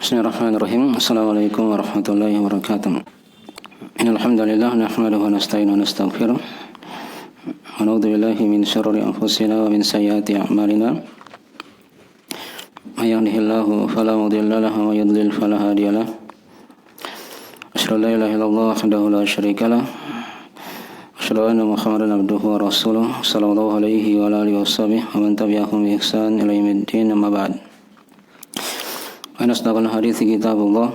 Bismillahirrahmanirrahim. Assalamualaikum warahmatullahi wabarakatuh. Innal hamdalillah nahmaduhu wa nasta'inuhu wa nastaghfiruh. Wa na'udzu billahi min shururi anfusina wa min sayyiati a'malina. May yahdihillahu fala mudilla lahu wa may yudlil fala hadiya lahu. Asyhadu an la ilaha illallah wahdahu la syarika lahu. Asyhadu anna Muhammadan abduhu wa rasuluh sallallahu alaihi wa alihi washabbihi wa man tabi'ahum bi ihsan ila yaumiddin amma ba'd. Asdaqul hadits kitabullah,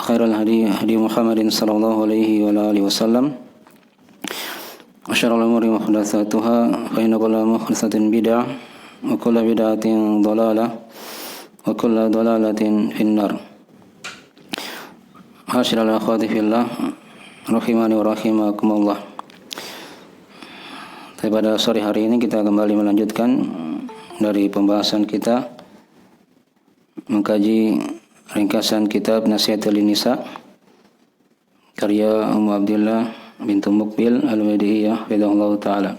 khairul hadi Muhammadin sallallahu alaihi wa alihi wasallam. Wa syarrul umuri muhdatsatuha, fa inna kulla muhdatsatin bid'ah wa kullu bid'atin dhalalah wa kullu dhalalatin finnar. Hasyiral akhwati fillah, rahimani wa rahimakumullah. Pada sore hari ini kita kembali melanjutkan dari pembahasan kita mengkaji ringkasan kitab Nasihatul Nisa karya Ummu Abdillah bintu Muqbil Al-Wadihiyah radhiyallahu taala.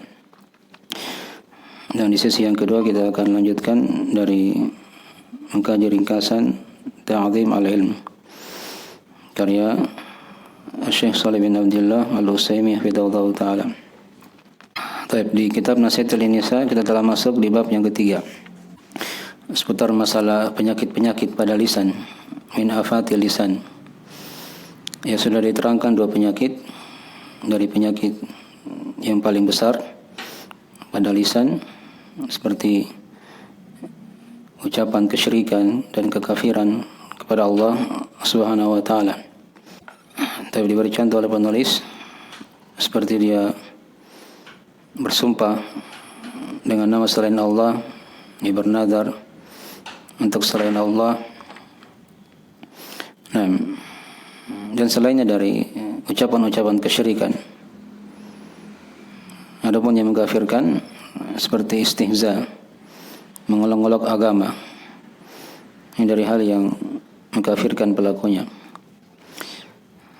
Dan di sesi yang kedua kita akan lanjutkan dari mengkaji ringkasan Ta'zim al-Ilm karya Syekh Shalih bin Abdullah Al-Utsaimin radhiyallahu taala. Di kitab Nasihatul Nisa kita telah masuk di bab yang ketiga, seputar masalah penyakit-penyakit pada lisan, min afatil lisan. Ya, sudah diterangkan dua penyakit dari penyakit yang paling besar pada lisan, seperti ucapan kesyirikan dan kekafiran kepada Allah Subhanahu wa taala. Tapi diberi contoh oleh penulis seperti dia bersumpah dengan nama selain Allah, dia bernadar untuk selain Allah, dan selainnya dari ucapan-ucapan kesyirikan. Adapun yang mengkafirkan seperti istihza, mengolok-olok agama, ini dari hal yang mengkafirkan pelakunya.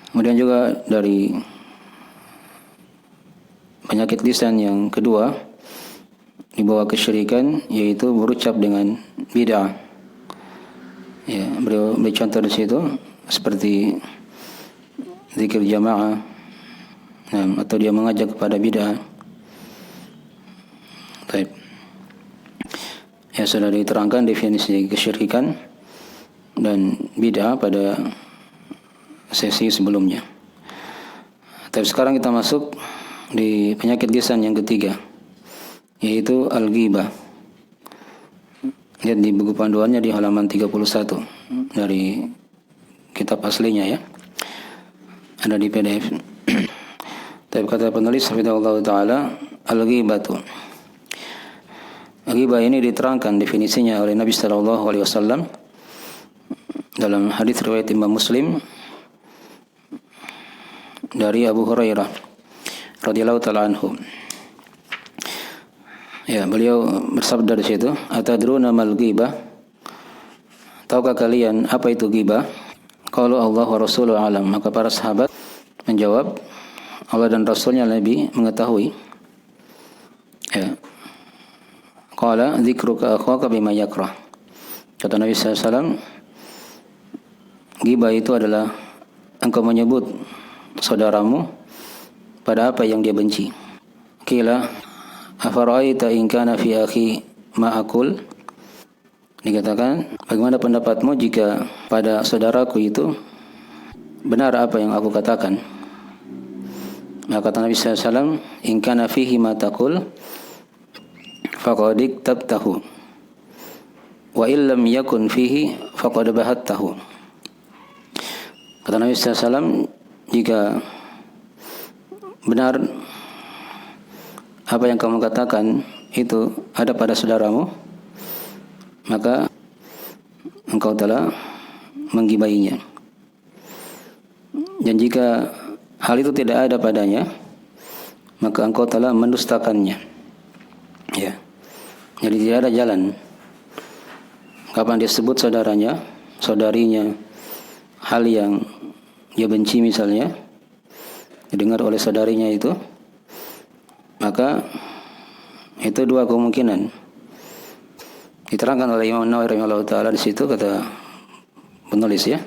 Kemudian juga dari penyakit lisan yang kedua di bawah kesyirikan, yaitu berucap dengan bid'ah. Ya, beliau beri contoh di situ seperti zikir jamaah, atau dia mengajak kepada bid'ah. Baik. Ya, sudah diterangkan definisi kesyirikan dan bid'ah pada sesi sebelumnya. Tapi sekarang kita masuk di penyakit lisan yang ketiga, yaitu al-ghibah. Lihat di buku panduannya di halaman 31 dari kitab aslinya, ya. Ada di PDF. Tapi kata penulis hafizahullah taala, al-ghibatu. Al-ghibah ini diterangkan definisinya oleh Nabi sallallahu alaihi wasallam dalam hadis riwayat Imam Muslim dari Abu Hurairah radhiyallahu taala anhu. Ya, beliau bersabda di situ, "Atadruna mal ghibah?" Tahukah kalian apa itu ghibah? Qalu Allah wa rasuluhu alam. Maka para sahabat menjawab, Allah dan Rasulnya lebih mengetahui. Ya. Qala dzikruka akhaka bima yakrah. Kata Nabi sallallahu alaihi wasallam, ghibah itu adalah engkau menyebut saudaramu pada apa yang dia benci. Qila afara'aita in kana fi akhi ma aqul? Dikatakan, bagaimana pendapatmu jika pada saudaraku itu benar apa yang aku katakan? Maka kata Nabi sallallahu alaihi wasallam, in kana fihi ma taqul faqad iktabtahu wa illam yakun fihi faqad bahattahu. Kata Nabi sallallahu alaihi wasallam, jika benar apa yang kamu katakan itu ada pada saudaramu, maka engkau telah menggibahinya. Dan jika hal itu tidak ada padanya, maka engkau telah mendustakannya. Ya. Jadi tidak ada jalan. Kapan dia sebut saudaranya, saudarinya, hal yang dia benci misalnya, didengar oleh saudarinya itu, maka itu dua kemungkinan. Diterangkan oleh Imam Nawawi rahimahullah taala di situ, kata penulis ya.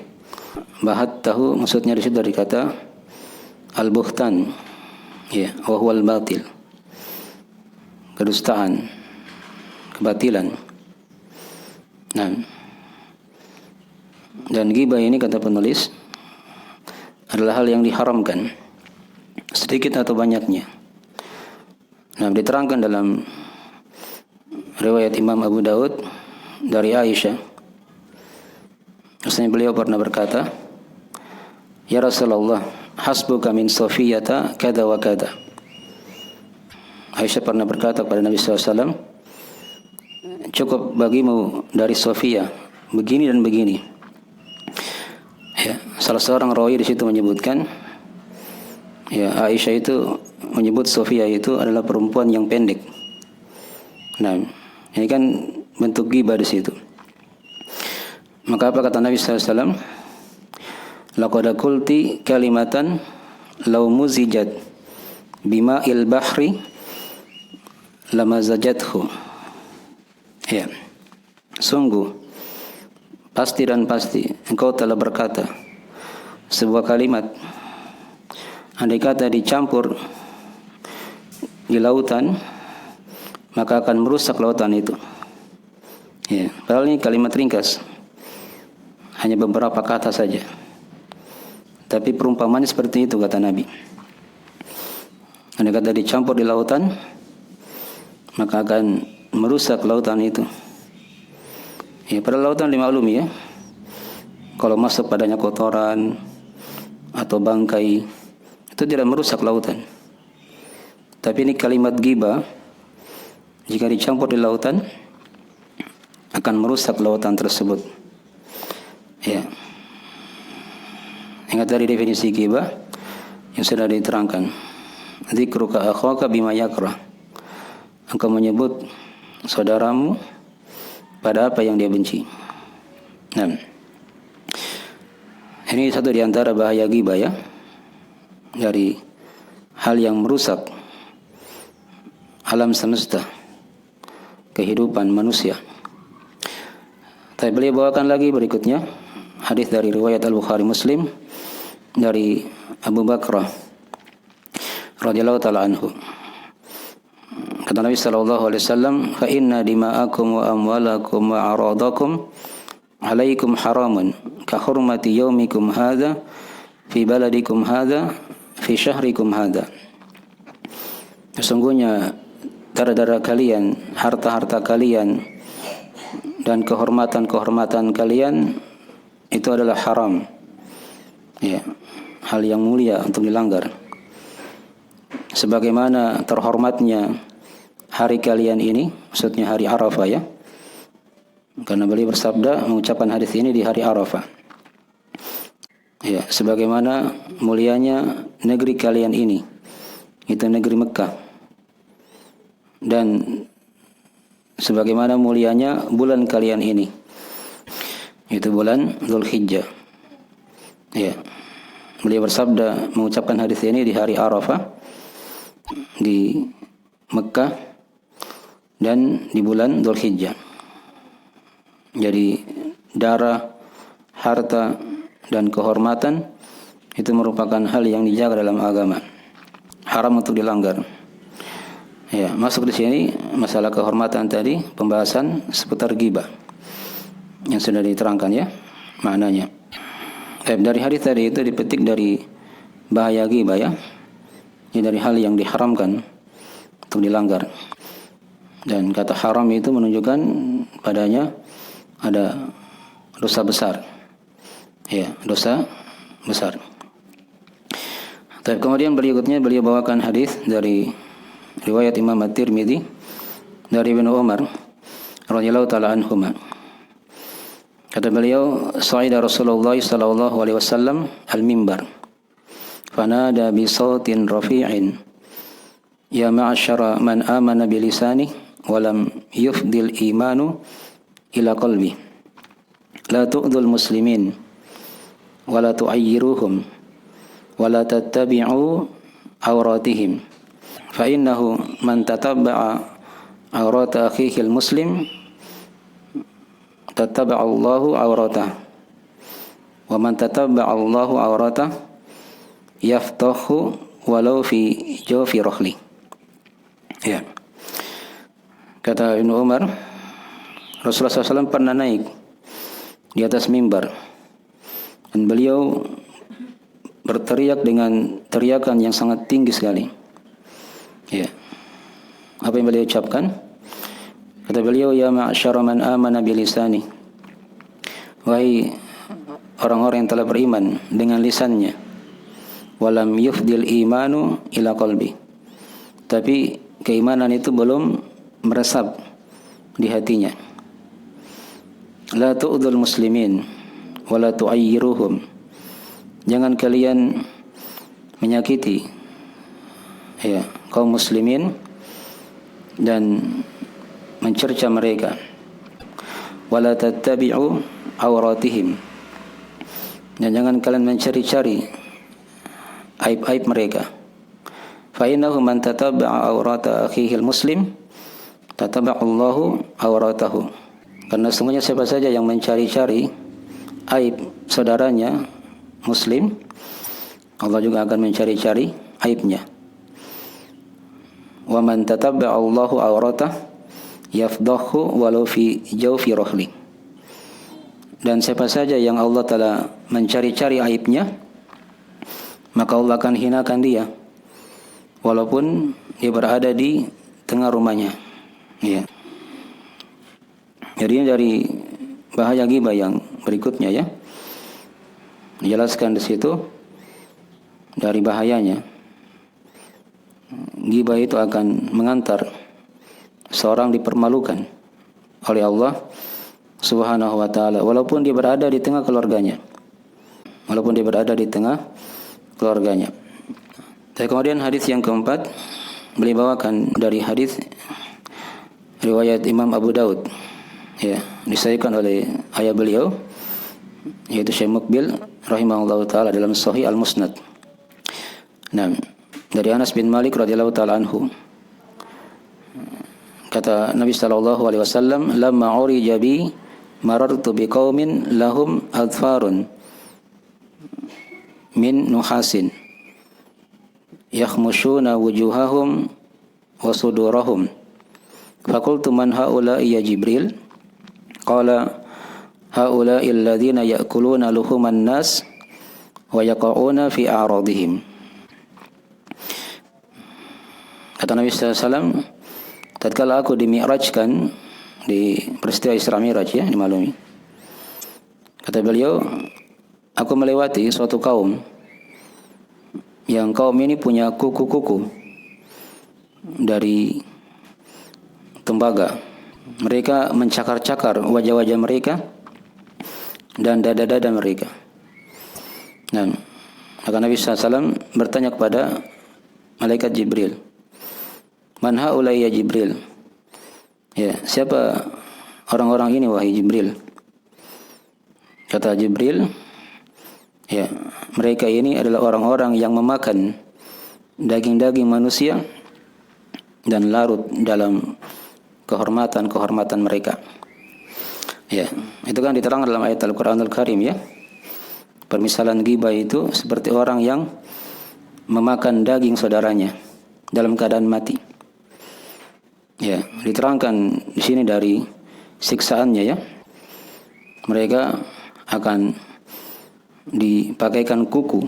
Bahat tahu maksudnya di situ dari kata al-buhtan, ya, wa huwal batil, kedustaan, kebatilan. Nah, dan ghibah ini kata penulis adalah hal yang diharamkan, sedikit atau banyaknya. Nah, diterangkan dalam riwayat Imam Abu Daud dari Aisyah, maksudnya beliau pernah berkata, ya Rasulullah, hasbuka min Safiyata kada wa kada. Aisyah pernah berkata kepada Nabi SAW, cukup bagimu dari Sofia begini dan begini. Ya, salah seorang rawi di situ menyebutkan, ya, Aisyah itu menyebut Sofia itu adalah perempuan yang pendek. Nah, ini kan bentuk ghibah di situ. Maka apa kata Nabi SAW? Laqad qulti kalimatan law muzijat bima'il bahri lamazajathu. Ya, sungguh pasti dan pasti engkau telah berkata sebuah kalimat, andai kata dicampur di lautan maka akan merusak lautan itu. Ya, padahal ini kalimat ringkas, hanya beberapa kata saja, tapi perumpamannya seperti itu kata Nabi. Andai kata dicampur di lautan maka akan merusak lautan itu. Ya, pada lautan dimaklumi ya, kalau masuk padanya kotoran atau bangkai itu tidak merusak lautan. Tapi ini kalimat ghibah, jika dicampur di lautan akan merusak lautan tersebut. Ya. Ingat dari definisi ghibah yang sudah diterangkan. Dzikruka akhaka bima yakrah. Engkau menyebut saudaramu pada apa yang dia benci. Nah, ini satu di antara bahaya ghibah ya, dari hal yang merusak alam semesta, kehidupan manusia. Tapi beliau bawakan lagi berikutnya hadis dari riwayat Al-Bukhari Muslim dari Abu Bakrah radhiyallahu taala anhu. Kata Nabi sallallahu alaihi wasallam, "Fa inna dima'akum wa amwalakum wa aradakum 'alaikum haramun ka hurmati yaumikum hadza fi baladikum hadza fi syahrikum hadza." Sesungguhnya darah-darah kalian, harta-harta kalian dan kehormatan-kehormatan kalian itu adalah haram. Ya, hal yang mulia untuk dilanggar. Sebagaimana terhormatnya hari kalian ini, maksudnya hari Arafah ya. Karena beliau bersabda mengucapkan hadis ini di hari Arafah. Ya, sebagaimana mulianya negeri kalian ini, itu negeri Mekah. Dan sebagaimana mulianya bulan kalian ini, itu bulan Dzulhijjah. Ya. Beliau bersabda mengucapkan hadis ini di hari Arafah di Mekah dan di bulan Dzulhijjah. Jadi darah, harta dan kehormatan itu merupakan hal yang dijaga dalam agama. Haram untuk dilanggar. Ya, masuk di sini masalah kehormatan tadi, pembahasan seputar ghibah yang sudah diterangkan ya maknanya. Dari hadis tadi itu dipetik dari bahaya ghibah ya. Ini dari hal yang diharamkan untuk dilanggar. Dan kata haram itu menunjukkan padanya ada dosa besar. Ya, dosa besar. Tapi kemudian berikutnya beliau bawakan hadis dari riwayat Imam At-Tirmidzi dari Ibnu Umar radhiyallahu taala anhuma. Kata beliau, "Sa'ida Rasulullah sallallahu alaihi wasallam al-mimbar. Fanada bi sautin rafi'in, ya ma'syara man amana bi lisani wa lam yufdil imanu ila qalbi. La tu'dhul muslimin wa la tu'ayyiruhum wa la tattabi'u awratihim. Fa innahu man tatabba'a awrata akhihi al-muslim tattaba'a Allahu awratah. Wa man tatabba'a Allahu awratah yaftahu walau fi jawfi rahli. Ya. Kata Ibnu Umar, Rasulullah SAW pernah naik di atas mimbar dan beliau berteriak dengan teriakan yang sangat tinggi sekali. Ya. Apa yang beliau ucapkan? Kata beliau, ya ma'asyara man amana bilisani. Wahai orang-orang yang telah beriman dengan lisannya. Walam yufdil imanu ila qalbi. Tapi keimanan itu belum meresap di hatinya. La tu'dzul muslimin wa la tu'ayyiruhum. Jangan kalian menyakiti kaum muslimin dan mencerca mereka. Wa la tattabi'u awratihim. Dan jangan kalian mencari-cari aib-aib mereka. Fa innahu man tatabba'a awrata akhihi muslim tataba'allahu awratahu. Karena sesungguhnya siapa saja yang mencari-cari aib saudaranya muslim, Allah juga akan mencari-cari aibnya. Wa man tataba'allahu awratah yafdahu walau fi jawfi rahli. Dan siapa saja yang Allah telah mencari-cari aibnya, maka Allah akan hinakan dia walaupun dia berada di tengah rumahnya. Ya. Jadi dari bahaya ghibah yang berikutnya ya, dijelaskan di situ dari bahayanya. Ghibah itu akan mengantar seorang dipermalukan oleh Allah Subhanahu wa taala walaupun dia berada di tengah keluarganya. Walaupun dia berada di tengah keluarganya. Dan kemudian hadis yang keempat beliau bawakan dari hadis riwayat Imam Abu Daud, ya, disahihkan oleh ayah beliau yaitu Syekh Muqbil rahimahullahu taala dalam Sahih Al-Musnad. Nah, dari Anas bin Malik radhiyallahu taala anhu, kata Nabi sallallahu alaihi wasallam, "Lamma urija bi marartu biqaumin lahum adfarun min nuhasin yakhmushuna wujuhahum wa sudurahum. Faqultu man haula'i ya Jibril? Qala haula'i alladhina ya'kuluna luhuman nas wa yaqa'una fi a'radihim." Kata Nabi sallallahu alaihi wasallam, tatkala aku dimi'rajkan di peristiwa Isra Mi'raj ya, dimaklumi. Kata beliau, aku melewati suatu kaum yang kaum ini punya kuku-kuku dari tembaga. Mereka mencakar-cakar wajah-wajah mereka dan dada-dada mereka. Dan maka Nabi SAW bertanya kepada malaikat Jibril, "Man haulai ya Jibril?" Ya, siapa orang-orang ini wahai Jibril? Kata Jibril, ya, mereka ini adalah orang-orang yang memakan daging-daging manusia dan larut dalam kehormatan-kehormatan mereka. Ya, itu kan diterangkan dalam ayat Al-Qur'anul Karim ya. Permisalan ghibah itu seperti orang yang memakan daging saudaranya dalam keadaan mati. Ya, diterangkan di sini dari siksaannya ya. Mereka akan dipakaikan kuku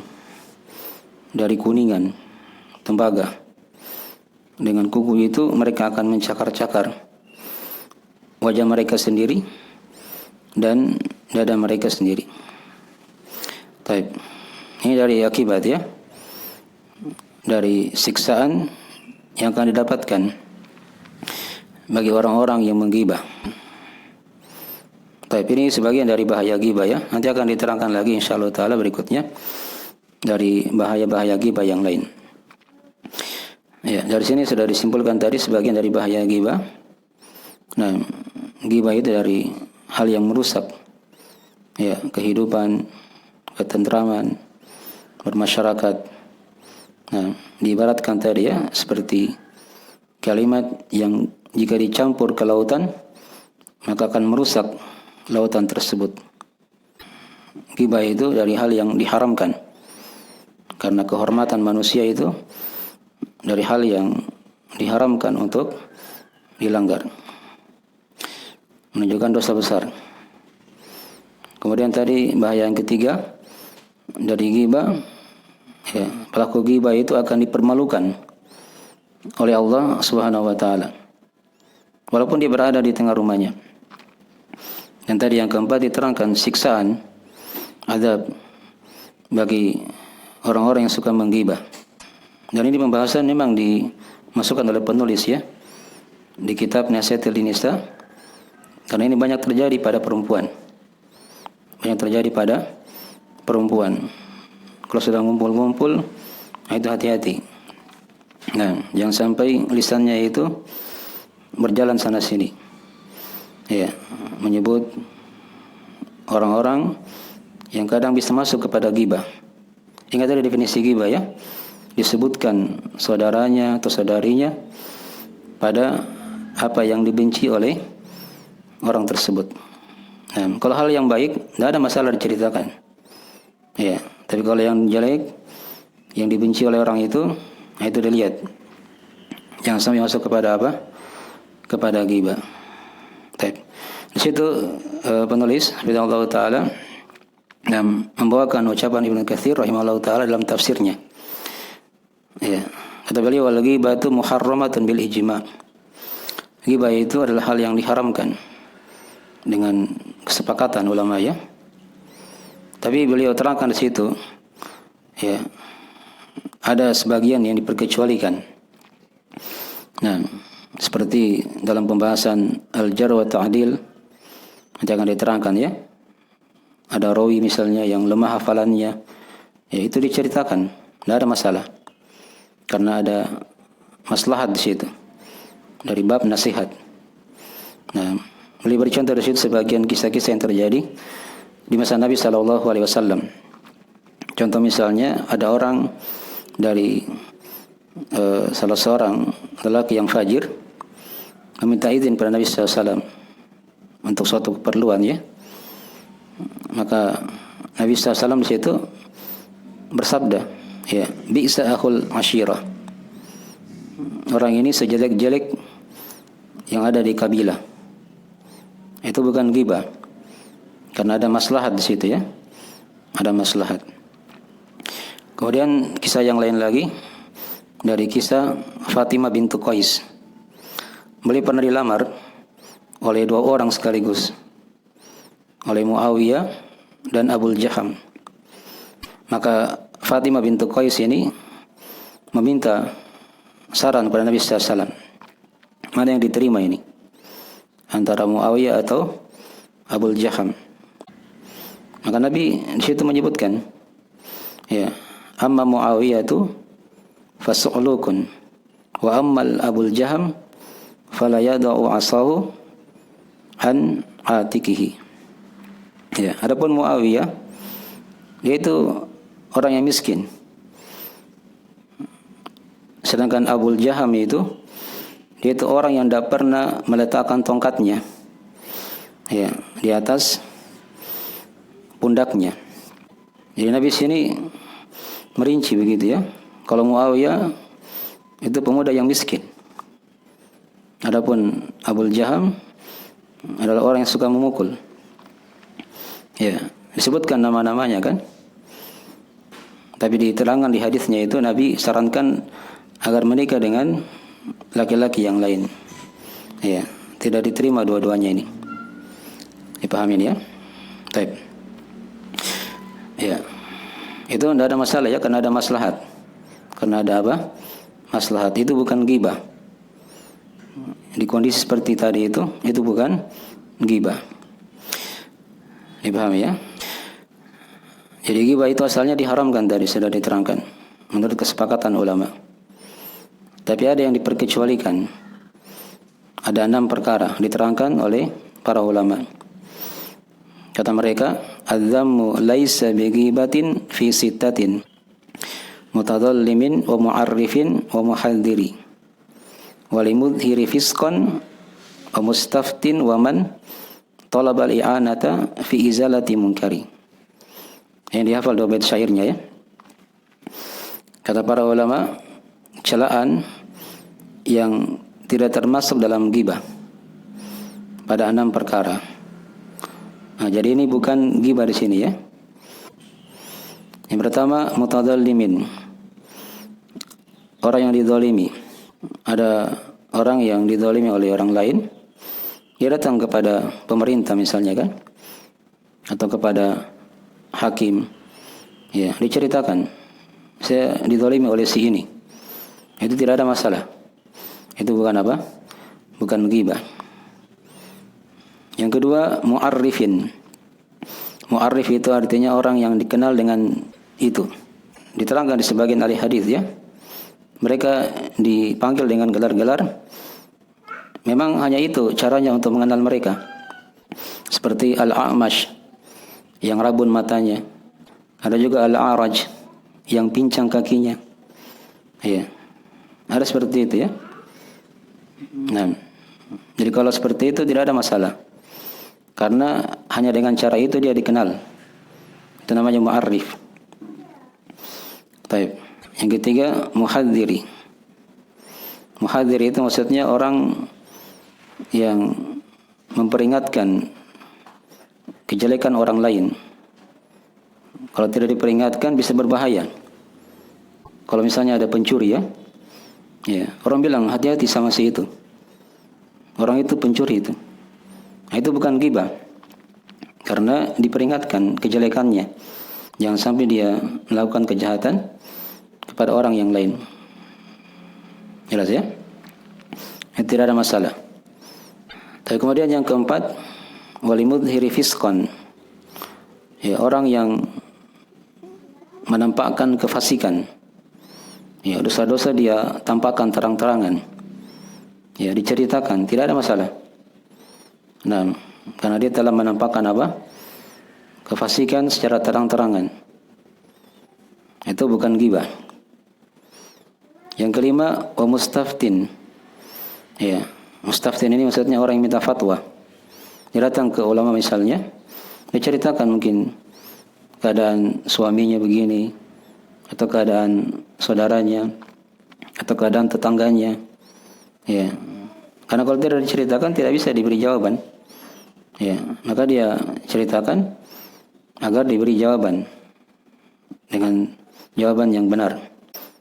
dari kuningan tembaga. Dengan kuku itu mereka akan mencakar-cakar wajah mereka sendiri dan dada mereka sendiri. Baik. Ini dari akibat ya. Dari siksaan yang akan didapatkan bagi orang-orang yang menggibah. Tapi ini sebagian dari bahaya ghibah ya. Nanti akan diterangkan lagi insyaallah taala berikutnya dari bahaya-bahaya ghibah yang lain. Ya, dari sini sudah disimpulkan tadi sebagian dari bahaya ghibah. Nah, ghibah itu dari hal yang merusak ya kehidupan, ketentraman bermasyarakat. Nah, diibaratkan tadi ya seperti kalimat yang jika dicampur ke lautan maka akan merusak lautan tersebut. Ghibah itu dari hal yang diharamkan. Karena kehormatan manusia itu dari hal yang diharamkan untuk dilanggar. Menunjukkan dosa besar. Kemudian tadi bahaya yang ketiga dari ghibah, ya, pelaku ghibah itu akan dipermalukan oleh Allah Subhanahu wa taala. Walaupun dia berada di tengah rumahnya. Dan tadi yang keempat diterangkan siksaan azab bagi orang-orang yang suka menggibah. Dan ini pembahasan memang dimasukkan oleh penulis ya di kitab Nasihatul Nisa, karena ini banyak terjadi pada perempuan. Banyak terjadi pada perempuan. Kalau sudah ngumpul-ngumpul, itu hati-hati. Nah, jangan sampai lisannya itu berjalan sana sini. Ya, menyebut orang-orang yang kadang bisa masuk kepada ghibah. Ingat ada definisi ghibah ya. Disebutkan saudaranya atau saudarinya pada apa yang dibenci oleh orang tersebut. Nah, kalau hal yang baik, tidak ada masalah diceritakan. Ya, tapi kalau yang jelek, yang dibenci oleh orang itu, nah itu dilihat. Jangan sampai masuk kepada apa? Kepada ghibah. Di situ penulis Allah Taala membawakan ucapan Ibnu Katsir rahimahullah taala dalam tafsirnya. Ya, kata beliau wal ghibatu muharramatun bil ijma'. Ghibah itu adalah hal yang diharamkan dengan kesepakatan ulama ya. Tapi beliau terangkan di situ ya, ada sebagian yang diperkecualikan. Nah, seperti dalam pembahasan al-jarh wa ta'dil jangan diterangkan ya. Ada rawi misalnya yang lemah hafalannya, ya itu diceritakan, tidak ada masalah. Karena ada maslahat di situ. Dari bab nasihat. Nah, beliau beri contoh di situ sebagian kisah-kisah yang terjadi di masa Nabi SAW. Contoh misalnya ada orang dari salah seorang lelaki yang fajir meminta izin pada Nabi SAW untuk suatu keperluan ya. Maka Nabi SAW di situ bersabda, ya, bi'sa akhul ashirah. Orang ini sejelek-jelek yang ada di kabilah. Itu bukan ghibah. Karena ada maslahat di situ ya. Ada maslahat. Kemudian kisah yang lain lagi dari kisah Fatimah bintu Qais. Beliau pernah dilamar oleh dua orang sekaligus, oleh Muawiyah dan Abu Jaham. Maka Fatimah bintu Qais ini meminta saran kepada Nabi SAW. Mana yang diterima ini? Antara Muawiyah atau Abu Jaham? Maka Nabi di situ menyebutkan, ya, amma Muawiyah itu fasu'lukun wa ammal Abu Jaham fala yada'u asahu an atikihi. Ya, adapun Muawiyah dia itu orang yang miskin. Sedangkan Abu Jaham itu dia itu orang yang tidak pernah meletakkan tongkatnya ya di atas pundaknya. Jadi Nabi sini merinci begitu ya. Kalau Muawiyah itu pemuda yang miskin. Adapun Abu Jaham adalah orang yang suka memukul. Ya, disebutkan nama-namanya kan. Tapi diterangkan di hadisnya itu Nabi sarankan agar menikah dengan laki-laki yang lain. Ya, tidak diterima dua-duanya ini. Dipahami ya? Baik. Ya. Itu tidak ada masalah ya, karena ada maslahat. Karena ada apa? Maslahat. Itu bukan ghibah. Di kondisi seperti tadi itu bukan ghibah. Dipahami ya? Jadi ghibah itu asalnya diharamkan tadi sudah diterangkan menurut kesepakatan ulama. Tapi ada yang diperkecualikan. Ada 6 perkara diterangkan oleh para ulama. Kata mereka, "Adz-dzammu laisa bighibatin fi sittatin. Mutadallimin wa mu'arrifin wa muhadziri. Wa limudhiri fisqan wa mustaftin wa man talaba al-i'anata fi izalati munkari." Yang dihafal 2 bait syairnya ya. Kata para ulama, celaan yang tidak termasuk dalam ghibah pada 6 perkara. Nah, jadi ini bukan ghibah di sini ya. Yang pertama, mutadzallimin. Orang yang dizalimi. Ada orang yang dizalimi oleh orang lain. Dia datang kepada pemerintah misalnya kan, atau kepada hakim. Ya, diceritakan, saya dizalimi oleh si ini. Itu tidak ada masalah. Itu bukan apa? Bukan ghibah. Yang kedua, mu'arrifin. Mu'arrif itu artinya orang yang dikenal dengan itu. Diterangkan di sebagian ahli hadis ya. Mereka dipanggil dengan gelar-gelar. Memang hanya itu caranya untuk mengenal mereka. Seperti Al-A'mash yang rabun matanya. Ada juga Al-A'raj yang pincang kakinya. Ya. Ada seperti itu ya. Nah, jadi kalau seperti itu tidak ada masalah. Karena hanya dengan cara itu dia dikenal. Itu namanya mu'arrif. Baik. Yang ketiga, muhadziri. Muhadziri itu maksudnya orang yang memperingatkan kejelekan orang lain. Kalau tidak diperingatkan bisa berbahaya. Kalau misalnya ada pencuri ya, orang bilang hati-hati sama si itu. Orang itu pencuri itu. Nah, itu bukan ghibah. Karena diperingatkan kejelekannya. Jangan sampai dia melakukan kejahatan kepada orang yang lain. Jelas ya? Itu tidak ada masalah. Tapi kemudian yang keempat, walimudhiri fisqan. Ya, orang yang menampakkan kefasikan. Ya, dosa-dosa dia tampakkan terang-terangan. Ya, diceritakan, tidak ada masalah. Nah, karena dia telah menampakkan apa? Kefasikan secara terang-terangan. Itu bukan ghibah. Yang kelima, wa mustaftin. Ya, mustaftin ini maksudnya orang yang minta fatwa. Dia datang ke ulama misalnya, dia ceritakan mungkin keadaan suaminya begini, atau keadaan saudaranya, atau keadaan tetangganya. Ya, karena kalau tidak diceritakan tidak bisa diberi jawaban. Ya, maka dia ceritakan agar diberi jawaban dengan jawaban yang benar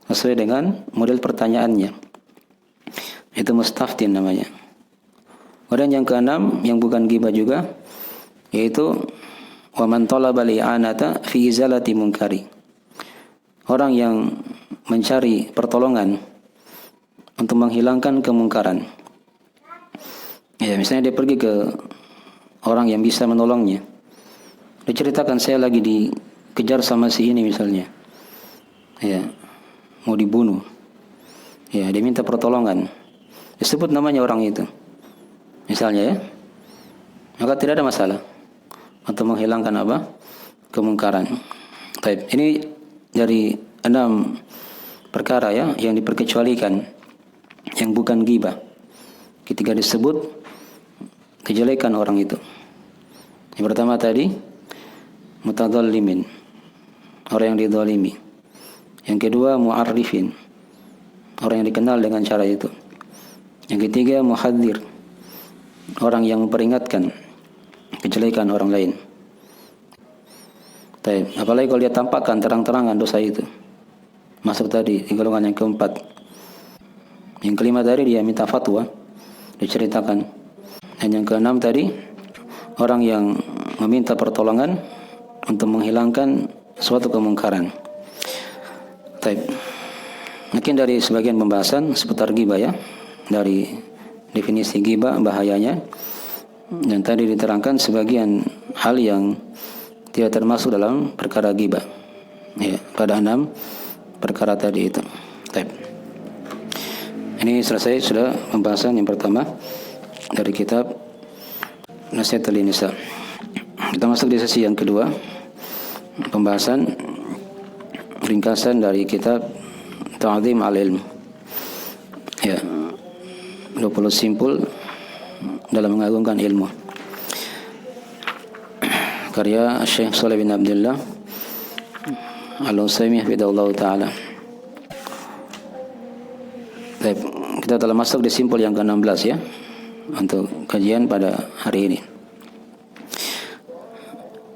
sesuai dengan model pertanyaannya. Itu mustaftin namanya. Kemudian yang keenam yang bukan ghibah juga, yaitu wa man talaba li'anata fi izalati munkari. Orang yang mencari pertolongan untuk menghilangkan kemungkaran. Ya, misalnya dia pergi ke orang yang bisa menolongnya. Dia ceritakan, saya lagi dikejar sama si ini misalnya. Ya, mau dibunuh. Ya, dia minta pertolongan. Disebut namanya orang itu. Misalnya ya. Maka tidak ada masalah untuk menghilangkan apa? Kemungkaran. Baik, ini dari 6 perkara ya yang diperkecualikan, yang bukan ghibah. Ketika disebut kejelekan orang itu. Yang pertama tadi mutadzallimin, orang yang dizalimi. Yang kedua mu'arrifin, orang yang dikenal dengan cara itu. Yang ketiga muhadzir, orang yang memperingatkan kejelekan orang lain. Apalagi kalau dia tampakkan terang-terangan dosa itu, masuk tadi di golongan yang keempat. Yang kelima tadi dia minta fatwa, diceritakan. Dan yang keenam tadi orang yang meminta pertolongan untuk menghilangkan suatu kemungkaran. Mungkin dari sebagian pembahasan seputar ghibah ya, dari definisi ghibah, bahayanya, dan tadi diterangkan sebagian hal yang tidak termasuk dalam perkara ghibah. Ya, pada 6 perkara tadi itu. Ini selesai sudah pembahasan yang pertama dari kitab Nasihatul Nisa. Kita masuk di sesi yang kedua, pembahasan ringkasan dari kitab Ta'zim al-Ilm. Ya, 20 simpul dalam mengagungkan ilmu. Karya Syekh Shalih bin Abdullah Al-Utsaimin hafizahullah taala. Baik, kita telah masuk di simpul yang ke-16 ya untuk kajian pada hari ini.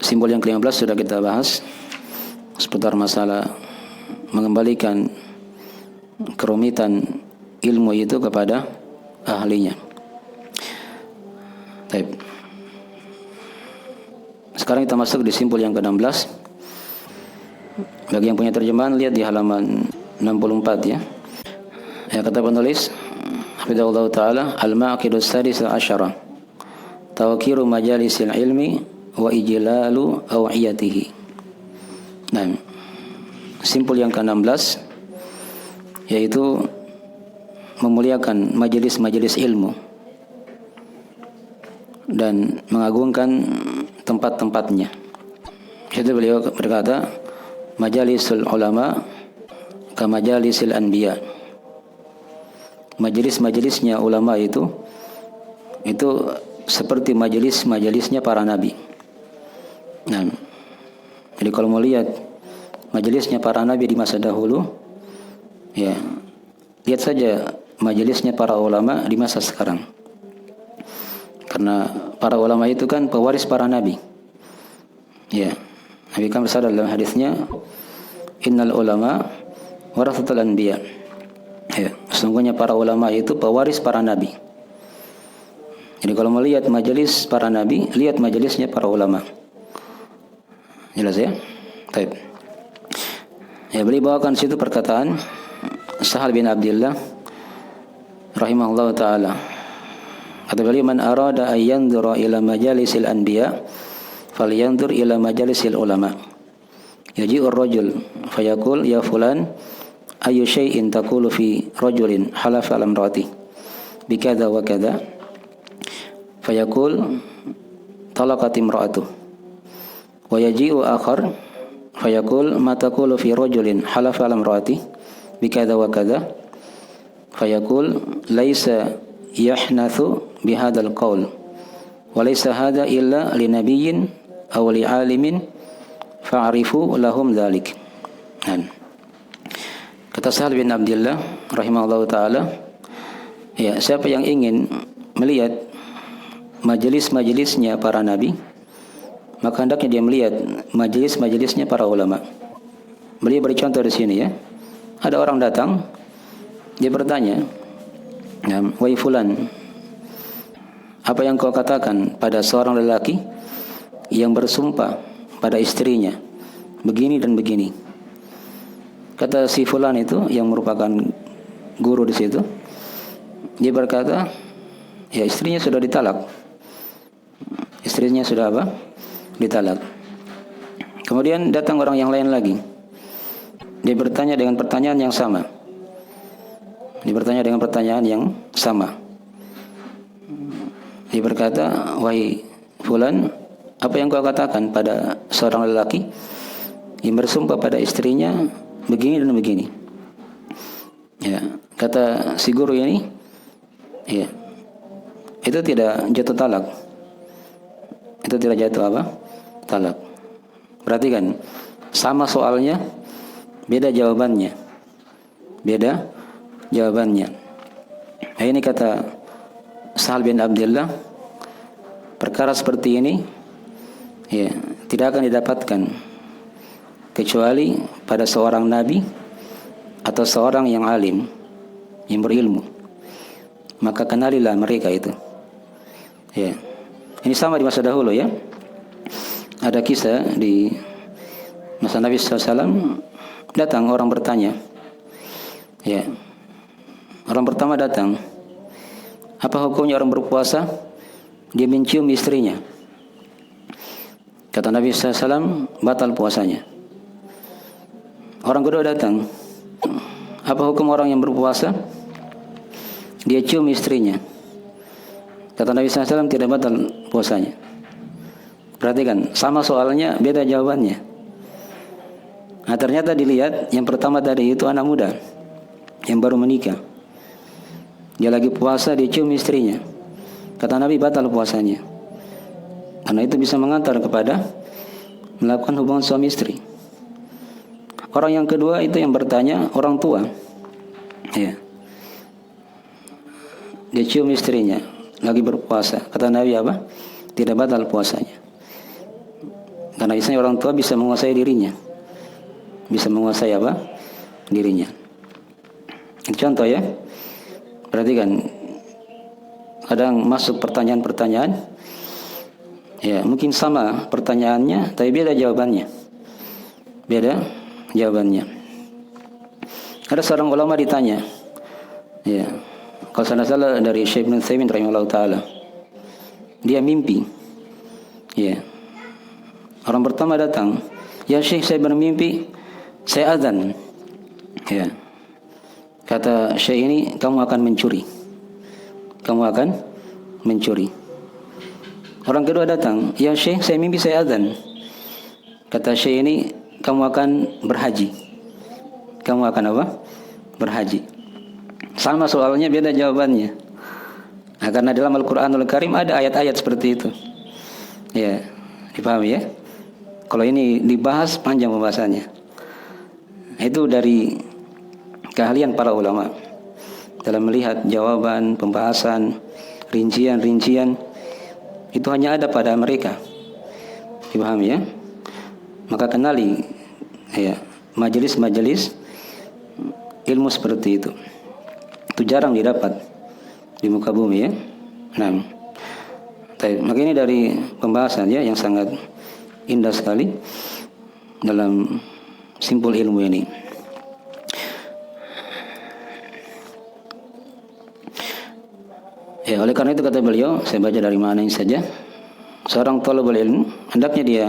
Simpul yang ke-15 sudah kita bahas seputar masalah mengembalikan kerumitan ilmu itu kepada ahlinya. Baik. Sekarang kita masuk di simpul yang ke-16. Bagi yang punya terjemahan lihat di halaman 64 ya. Ya, kata penulis hafizahullah taala, al-ma'qidus sadis asyara tawqiru majalisil ilmi wa ijlalu awiyatihi. Nah, simpul yang ke-16 yaitu memuliakan majelis-majelis ilmu dan mengagungkan tempat-tempatnya. Itu beliau berkata, majalisul ulama ka majalisil anbiya. Majelis-majelisnya ulama itu seperti majelis-majelisnya para nabi. Nah, jadi kalau mau lihat majelisnya para nabi di masa dahulu, ya lihat saja majelisnya para ulama di masa sekarang. Karena para ulama itu kan pewaris para nabi. Ya, Nabi kan bersabda dalam hadisnya, innal ulama warathatul anbiya. Ya, sesungguhnya para ulama itu pewaris para nabi. Jadi kalau melihat majelis para nabi, lihat majelisnya para ulama. Jelas ya? Baik. Ya, beliau bawakan situ perkataan Sahal bin Abdullah rahimahullah taala. Kata beliau, man arada ay yanzura ila majalisil anbiya falyanzur ila majalisil ulama. Yaji'ur rajul fayaqul ya fulan ayu syai'in taqulu fi rajulin halafa ala imraati bikadza wa kadza fayaqul talaqat imraatuh wa yaji'u akhar fayaqul ma taqulu fi rajulin halafa ala imraati bikadza wa kadza fayaqul laisa yahnathu bihadzal qaul wa laisa hadza illa linabiyyin aw li'alimin fa'rifu lahum dzalik. Kata Sahal bin Abdullah rahimahullah taala, ya, siapa yang ingin melihat majelis-majelisnya para nabi, maka hendaknya dia melihat majelis-majelisnya para ulama. Beliau beri contoh di sini ya. Ada orang datang, dia bertanya, wahai fulan, apa yang kau katakan pada seorang lelaki yang bersumpah pada istrinya begini dan begini? Kata si fulan itu yang merupakan guru di situ, dia berkata, ya istrinya sudah ditalak. Istrinya sudah apa? Ditalak. Kemudian datang orang yang lain lagi. Dia bertanya dengan pertanyaan yang sama. Dia bertanya dengan pertanyaan yang sama. Dia berkata, wahai fulan, apa yang kau katakan pada seorang lelaki yang bersumpah pada istrinya begini dan begini? Ya, kata si guru ini, ya, itu tidak jatuh talak. Itu tidak jatuh apa? Talak. Perhatikan, sama soalnya, beda jawabannya. Beda jawabannya. Nah, ini kata Sahal bin Abdullah, perkara seperti ini ya tidak akan didapatkan kecuali pada seorang nabi atau seorang yang alim, yang berilmu. Maka kenalilah mereka itu. Ya. Ini sama di masa dahulu ya. Ada kisah di masa Nabi SAW, datang orang bertanya. Ya. Orang pertama datang, apa hukumnya orang berpuasa dia mencium istrinya? Kata Nabi SAW, batal puasanya. Orang kedua datang, apa hukum orang yang berpuasa dia cium istrinya? Kata Nabi SAW, tidak batal puasanya. Perhatikan, sama soalnya, beda jawabannya. Nah, ternyata dilihat yang pertama tadi itu anak muda yang baru menikah. Dia lagi puasa, dia cium istrinya. Kata Nabi, batal puasanya. Karena itu bisa mengantar kepada melakukan hubungan suami istri. Orang yang kedua itu yang bertanya orang tua. Ya. Dia cium istrinya lagi berpuasa. Kata Nabi apa? Tidak batal puasanya. Karena biasanya orang tua bisa menguasai dirinya. Bisa menguasai apa? Dirinya. Itu contoh ya. Perhatikan. Kadang masuk pertanyaan-pertanyaan. Ya, mungkin sama pertanyaannya, tapi beda jawabannya. Beda jawabannya. Ada seorang ulama ditanya. Ya. Kalau salah dari Syekh Ibnu Utsaimin rahimahullah taala. Dia mimpi. Ya. Orang pertama datang, "Ya Syekh, saya bermimpi saya azan." Ya. Kata Syekh ini, "Kamu akan mencuri." Kamu akan mencuri. Orang kedua datang, "Ya Syekh, saya mimpi saya azan." Kata Syekh ini, "Kamu akan berhaji." Kamu akan apa? Berhaji. Sama soalnya, beda jawabannya. Nah, karena dalam Al-Quranul Karim ada ayat-ayat seperti itu. Ya, dipahami ya? Kalau ini dibahas panjang pembahasannya. Itu dari keahlian para ulama dalam melihat jawaban, pembahasan, rincian-rincian itu hanya ada pada mereka. Dipahami ya? Maka kenali ya, majelis-majelis ilmu seperti itu. Itu jarang didapat di muka bumi ya. Nah, maka ini dari pembahasan ya yang sangat indah sekali dalam simpul ilmu ini. Ya, oleh karena itu kata beliau, saya baca dari mana ini saja. Seorang thalibul ilmu hendaknya dia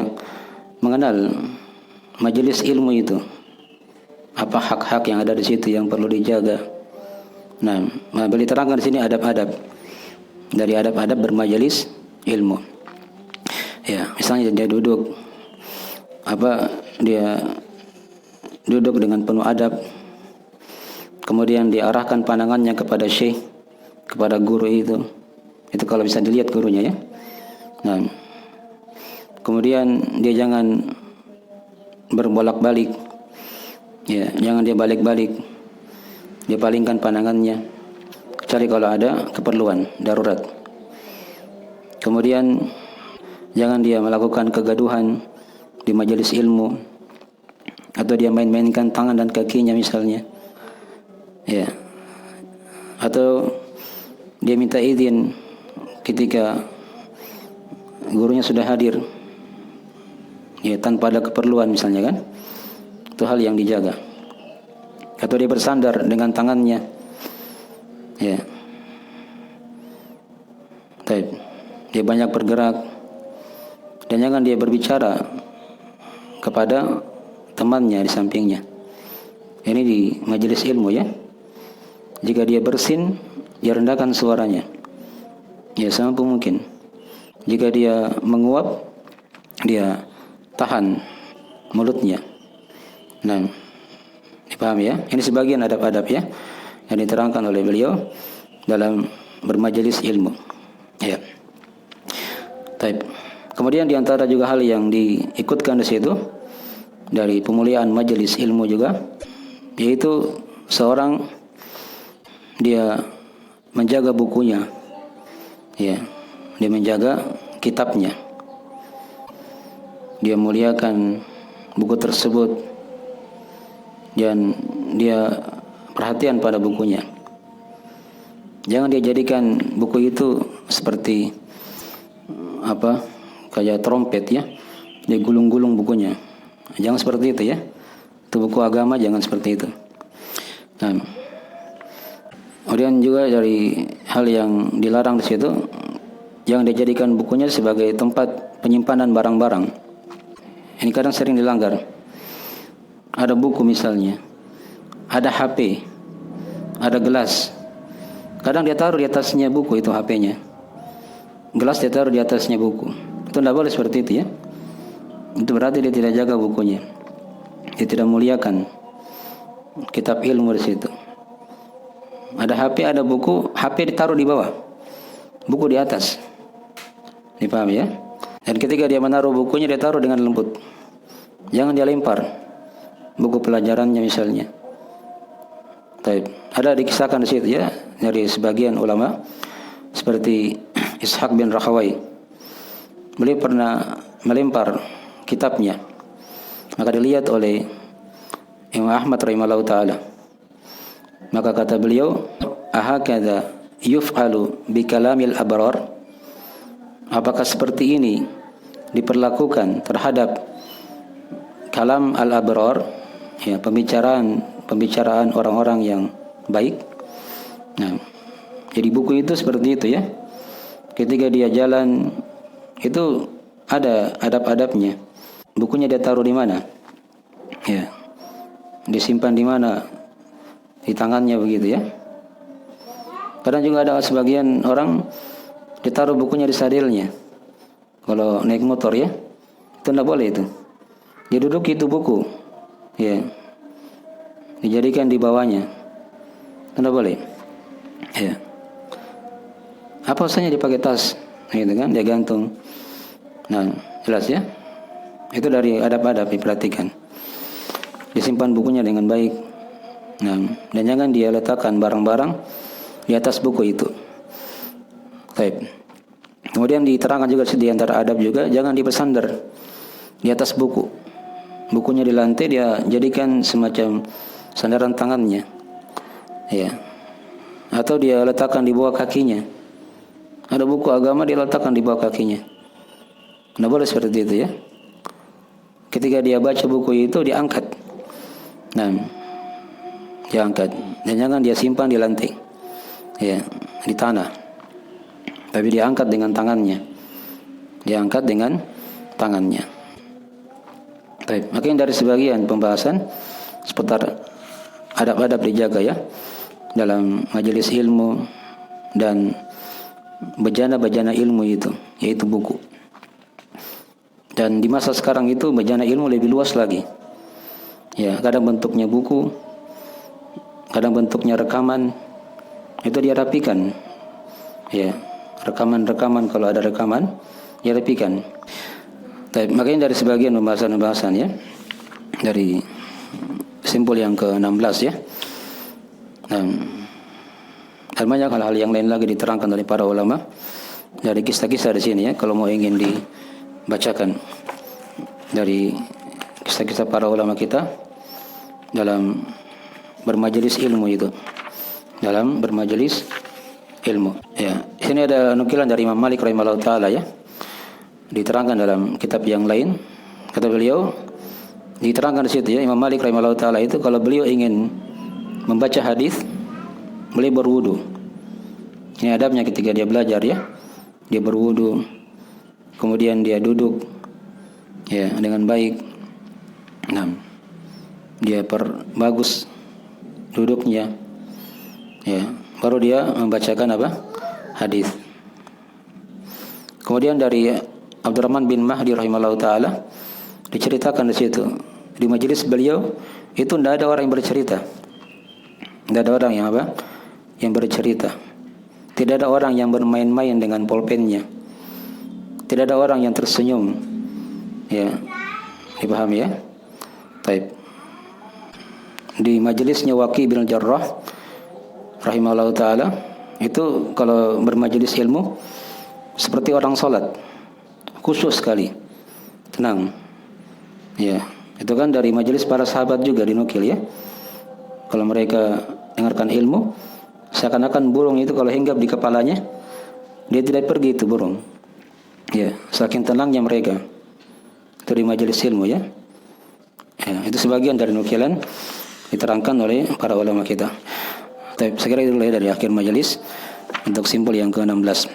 mengenal majelis ilmu itu. Apa hak-hak yang ada di situ yang perlu dijaga. Nah, beliau terangkan di sini adab-adab. Dari adab-adab bermajelis ilmu. Ya, misalnya dia duduk dia duduk dengan penuh adab. Kemudian diarahkan pandangannya kepada syekh, kepada guru itu. Itu kalau bisa dilihat gurunya ya. Nah, kemudian dia jangan berbolak-balik. Ya, jangan dia balik-balik. Dia palingkan pandangannya kecuali kalau ada keperluan darurat. Kemudian jangan dia melakukan kegaduhan di majelis ilmu atau dia main-mainkan tangan dan kakinya misalnya. Ya. Atau dia minta izin ketika gurunya sudah hadir. Ya, tanpa ada keperluan misalnya kan. Itu hal yang dijaga. Atau dia bersandar dengan tangannya. Ya. Dia banyak bergerak. Dan jangan dia berbicara kepada temannya di sampingnya. Ini di majelis ilmu ya. Jika dia bersin, dia rendahkan suaranya. Ya, semampu mungkin. Jika dia menguap, dia tahan mulutnya. Nah, dipahami ya? Ini sebagian adab-adab ya yang diterangkan oleh beliau dalam bermajelis ilmu. Ya. Taib. Kemudian di antara juga hal yang diikutkan di situ dari pemuliaan majelis ilmu juga, yaitu seorang dia menjaga bukunya. Ya, dia menjaga kitabnya. Dia muliakan buku tersebut dan dia perhatian pada bukunya. Jangan dia jadikan buku itu seperti kayak trompet ya. Dia gulung-gulung bukunya. Jangan seperti itu ya. Itu buku agama, jangan seperti itu. Nah, kemudian juga dari hal yang dilarang di situ, jangan dijadikan bukunya sebagai tempat penyimpanan barang-barang. Ini kadang sering dilanggar. Ada buku misalnya, ada HP, ada gelas. Kadang dia taruh di atasnya buku itu HP-nya. Gelas dia taruh di atasnya buku. Itu tidak boleh seperti itu ya. Itu berarti dia tidak jaga bukunya. Dia tidak muliakan kitab ilmu di situ. Ada HP, ada buku, HP ditaruh di bawah, buku di atas. Dipahami ya? Dan ketika dia menaruh bukunya, dia taruh dengan lembut. Jangan dia lempar. buku pelajarannya misalnya. Ada dikisahkan di situ ya dari sebagian ulama seperti Ishaq bin Rahawai. Beliau pernah melempar kitabnya, maka dilihat oleh Imam Ahmad rahimahullah taala. Maka kata beliau, ahakadha yuf'alu bi kalamil abrar? Apakah seperti ini diperlakukan terhadap kalam al-abrar, ya, pembicaraan orang-orang yang baik? Nah, jadi buku itu seperti itu ya. Ketika dia jalan itu ada adab-adabnya. Bukunya dia taruh di mana? Ya. Disimpan di mana? Di tangannya begitu ya. Kadang juga ada sebagian orang ditaruh bukunya di sadelnya. Kalau naik motor ya, itu tidak boleh itu. Dia duduk itu buku, ya, dijadikan di bawahnya, tidak boleh. Ya. Apa usahanya dipakai tas, gitu kan? Dia gantung. Nah, jelas ya. Itu dari adab-adab diperhatikan. Disimpan bukunya dengan baik. Nah, dan jangan dia letakkan barang-barang di atas buku itu. Baik. Kemudian diterangkan juga di antara adab juga, jangan bersandar di atas buku. Bukunya di lantai dia jadikan semacam sandaran tangannya. Ya. Atau dia letakkan di bawah kakinya. Ada buku agama dia letakkan di bawah kakinya. Tidak boleh seperti itu ya. Ketika dia baca buku itu diangkat. Nah, diangkat. Dan jangan dia simpan di lantai. Ya, di tanah. Tapi diangkat dengan tangannya. Diangkat dengan tangannya. Baik, makanya dari sebagian pembahasan seputar adab-adab dijaga ya dalam majelis ilmu dan bejana-bejana ilmu itu, yaitu buku. Dan di masa sekarang itu bejana ilmu lebih luas lagi. Ya, kadang bentuknya buku, kadang bentuknya rekaman, itu dia rapikan. Ya, rekaman-rekaman kalau ada rekaman, dia rapikan. Makanya dari sebagian pembahasan-pembahasan ya, dari simpul yang ke-16 ya. Dan banyak hal-hal yang lain lagi diterangkan oleh para ulama dari kisah-kisah di sini ya. Kalau mau ingin dibacakan dari kisah-kisah para ulama kita dalam bermajelis ilmu itu, dalam bermajelis ilmu. Ya, di sini ada nukilan dari Imam Malik rahimahullah taala ya. Diterangkan dalam kitab yang lain, kata beliau, diterangkan di situ ya, Imam Malik rahimahullah taala itu kalau beliau ingin membaca hadis, beliau berwudu. Ini adabnya ketika dia belajar ya. Dia berwudu, kemudian dia duduk ya dengan baik. Nah, dia perbagus duduknya. Ya, baru dia membacakan apa? Hadis. Kemudian dari Abdurrahman bin Mahdi rahimahullah taala diceritakan di situ di majelis beliau itu tidak ada orang yang bercerita, tidak ada orang yang apa? Yang bercerita, tidak ada orang yang bermain-main dengan pulpennya, tidak ada orang yang tersenyum, ya, dipahami ya? Baik. Di majelisnya Waqi bin Jarrah rahimahullah taala itu kalau bermajelis ilmu seperti orang salat, khusyuk sekali, tenang. Ya, itu kan dari majelis para sahabat juga dinukil ya. Kalau mereka dengarkan ilmu, seakan-akan burung itu kalau hinggap di kepalanya, dia tidak pergi itu burung. Ya, saking tenangnya mereka. Itu di majelis ilmu ya. Ya, itu sebagian dari nukilan diterangkan oleh para ulama kita. Tapi segera itu dari akhir majelis untuk simpul yang ke-16.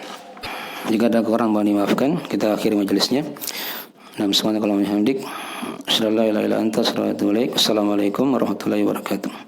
Jika ada kekurangan mohon dimaafkan. Kita akhiri majelisnya. Assalamualaikum warahmatullahi wabarakatuh. Assalamualaikum warahmatullahi wabarakatuh.